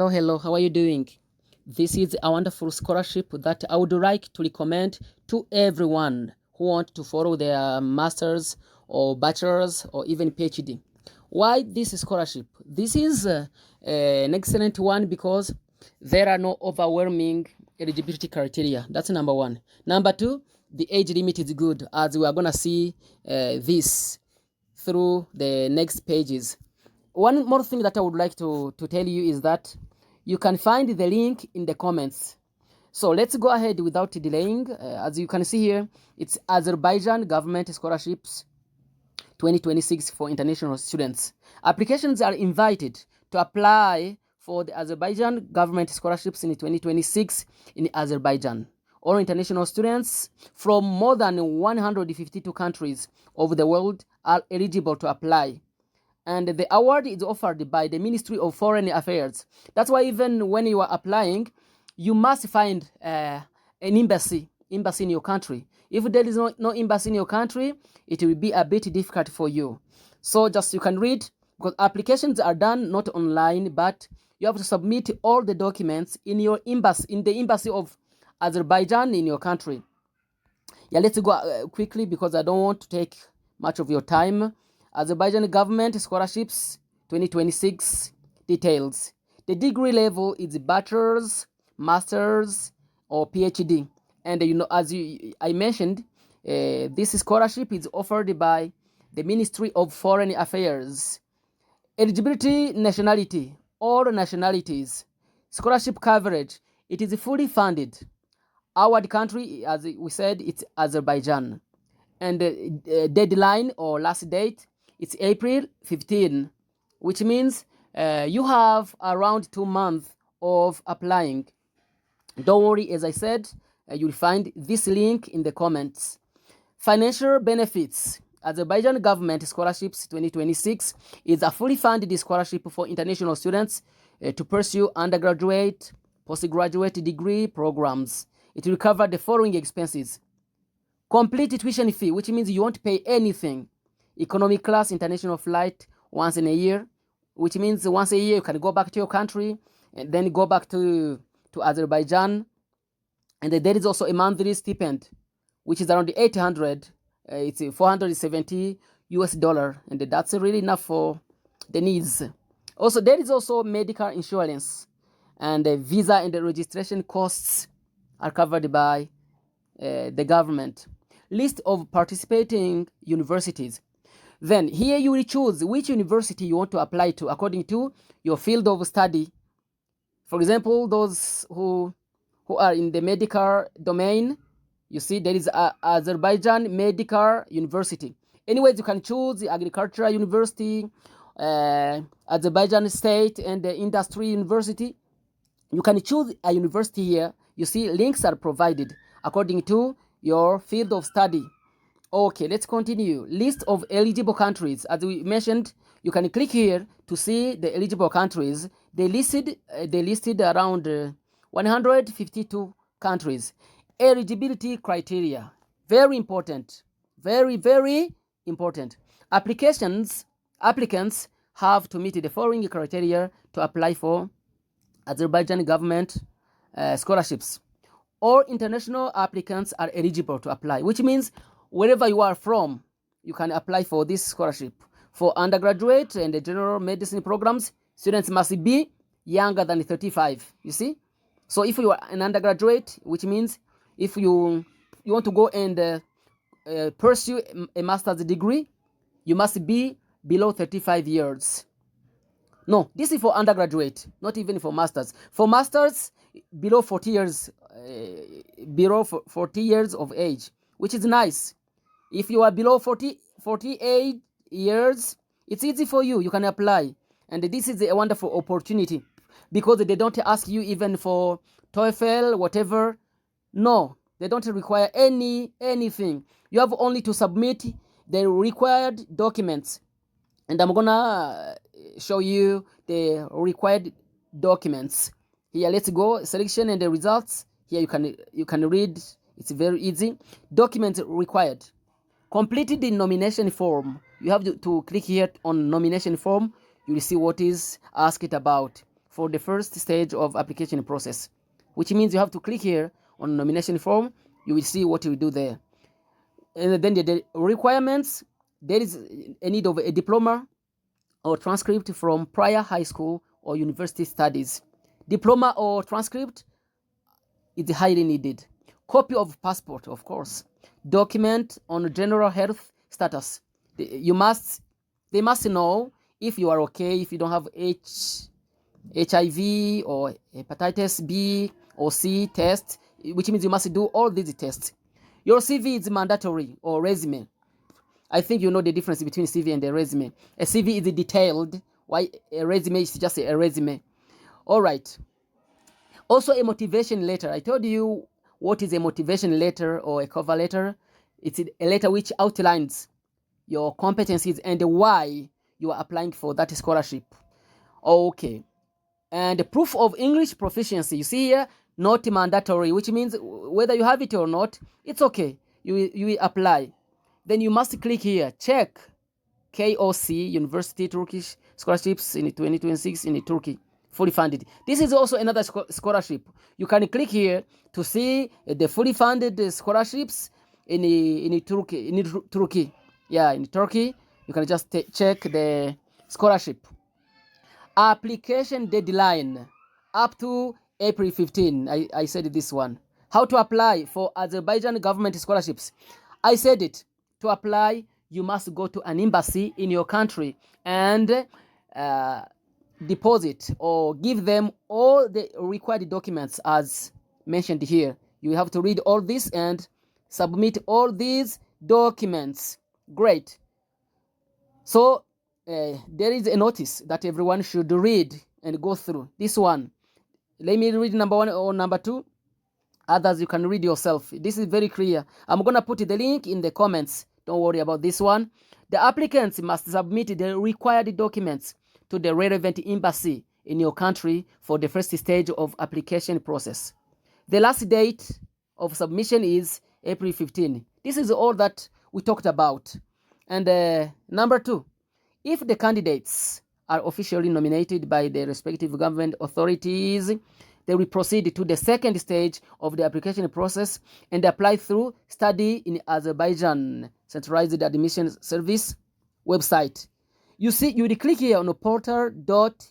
Hello, how are you doing? This is a wonderful scholarship that I would like to recommend to everyone who want to follow their master's or bachelor's or even PhD. Why this scholarship? This is an excellent one because there are no overwhelming eligibility criteria. That's number one. Number two, the age limit is good, as we are going to see this through the next pages. One more thing that I would like to tell you is that you can find the link in the comments. So let's go ahead without delaying. As you can see here, it's Azerbaijan Government Scholarships 2026 for international students. Applications are invited to apply for the Azerbaijan Government Scholarships in 2026 in Azerbaijan. All international students from more than 152 countries of the world are eligible to apply, and the award is offered by the Ministry of Foreign Affairs. That's why even when you are applying, you must find an embassy in your country. If there is no embassy in your country, it will be a bit difficult for you. So just you can read, because applications are done not online, but you have to submit all the documents in your embassy, in the embassy of Azerbaijan in your country. Yeah, let's go quickly because I don't want to take much of your time. Azerbaijan Government Scholarships 2026 details. The degree level is bachelor's, master's, or PhD. And as I mentioned, this scholarship is offered by the Ministry of Foreign Affairs. Eligibility, nationality, all nationalities. Scholarship coverage, it is fully funded. Our country, as we said, it's Azerbaijan. And the deadline or last date, it's April 15, which means you have around 2 months of applying. Don't worry, as I said, you'll find this link in the comments. Financial benefits. Azerbaijan Government Scholarships 2026 is a fully funded scholarship for international students to pursue undergraduate, postgraduate degree programs. It will cover the following expenses. Complete tuition fee, which means you won't pay anything. Economy class international flight once in a year, which means once a year you can go back to your country and then go back to Azerbaijan. And there is also a monthly stipend, which is around 800. It's 470 US dollar, and that's really enough for the needs. Also, there is also medical insurance, and visa and the registration costs are covered by the government. List of participating universities. Then here you will choose which university you want to apply to according to your field of study. For example, those who are in the medical domain, you see there is Azerbaijan Medical University. Anyways, you can choose the Agricultural University, Azerbaijan State and the Industry University. You can choose a university here. You see links are provided according to your field of study. Okay, let's continue. List of eligible countries. As we mentioned, you can click here to see the eligible countries. They listed around 152 countries. Eligibility criteria. Very important. Very, very important. Applicants have to meet the following criteria to apply for Azerbaijan government scholarships. All international applicants are eligible to apply, which means wherever you are from, you can apply for this scholarship. For undergraduate and the general medicine programs, students must be younger than 35, you see? So if you are an undergraduate, which means if you want to go and pursue a master's degree, you must be below 35 years. No, this is for undergraduate, not even for masters. For masters, below 40 years, below 40 years of age, which is nice. If you are below 48 years, it's easy for you. You can apply. And this is a wonderful opportunity because they don't ask you even for TOEFL, whatever. No, they don't require anything. You have only to submit the required documents. And I'm gonna show you the required documents. Here, let's go. Selection and the results. Here you can read. It's very easy. Documents required. Completed the nomination form. You have to click here on nomination form. You will see what is asked about. for the first stage of application process, which means you have to click here on nomination form. You will see what you do there. And then the requirements, there is a need of a diploma or transcript from prior high school or university studies. Diploma or transcript is highly needed. Copy of passport, of course. Document on general health status. They must know if you are okay, if you don't have HIV or hepatitis B or C test, which means you must do all these tests. Your CV is mandatory, or resume. I think you know the difference between CV and a resume. A CV is detailed, while a resume is just a resume. All right. Also, a motivation letter. I told you what is a motivation letter or a cover letter. It's a letter which outlines your competencies and why you are applying for that scholarship. Okay. And the proof of English proficiency. You see here, not mandatory, which means whether you have it or not, it's okay. You will apply. Then you must click here, check KOC, University Turkish Scholarships in 2026 in Turkey, fully funded. This is also another scholarship. You can click here to see the fully funded scholarships in Turkey. Yeah, in Turkey, you can just check the scholarship. Application deadline up to April 15. I said this one. How to apply for Azerbaijan government scholarships. I said it. To apply, you must go to an embassy in your country and deposit or give them all the required documents as mentioned here. You have to read all this and submit all these documents. Great. So there is a notice that everyone should read and go through. This one. Let me read number 1 or number 2. Others you can read yourself. This is very clear. I'm going to put the link in the comments. Don't worry about this one. The applicants must submit the required documents to the relevant embassy in your country for the first stage of application process. The last date of submission is April 15. This is all that we talked about. And number 2, if the candidates are officially nominated by the respective government authorities, they will proceed to the second stage of the application process and apply through Study in Azerbaijan Centralized Admission Service website. You see, you will click here on portal.edu.az.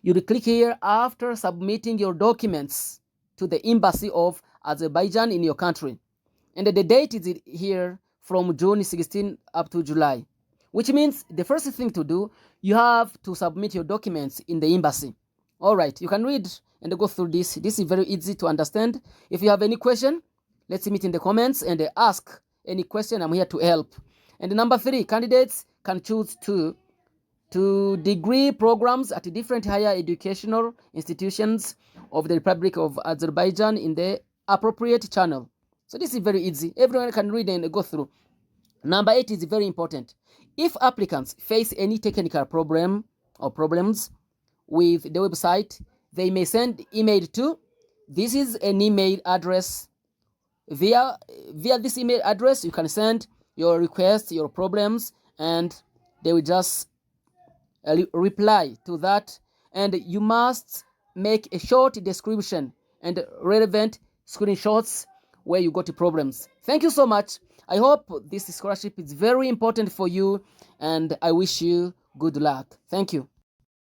You will click here after submitting your documents to the embassy of Azerbaijan in your country. And the date is here from June 16 up to July. Which means the first thing to do, you have to submit your documents in the embassy. All right, you can read and go through this. This is very easy to understand. If you have any question, let's meet in the comments and ask any question. I'm here to help. And number 3, candidates can choose two degree programs at different higher educational institutions of the Republic of Azerbaijan in the appropriate channel. So this is very easy. Everyone can read and go through. Number 8 is very important. If applicants face any technical problem or problems with the website, they may send email to. This is an email address. Via this email address, you can send your requests, your problems, and they will just reply to that. And you must make a short description and relevant screenshots where you got problems. Thank you so much. I hope this scholarship is very important for you, and I wish you good luck. Thank you.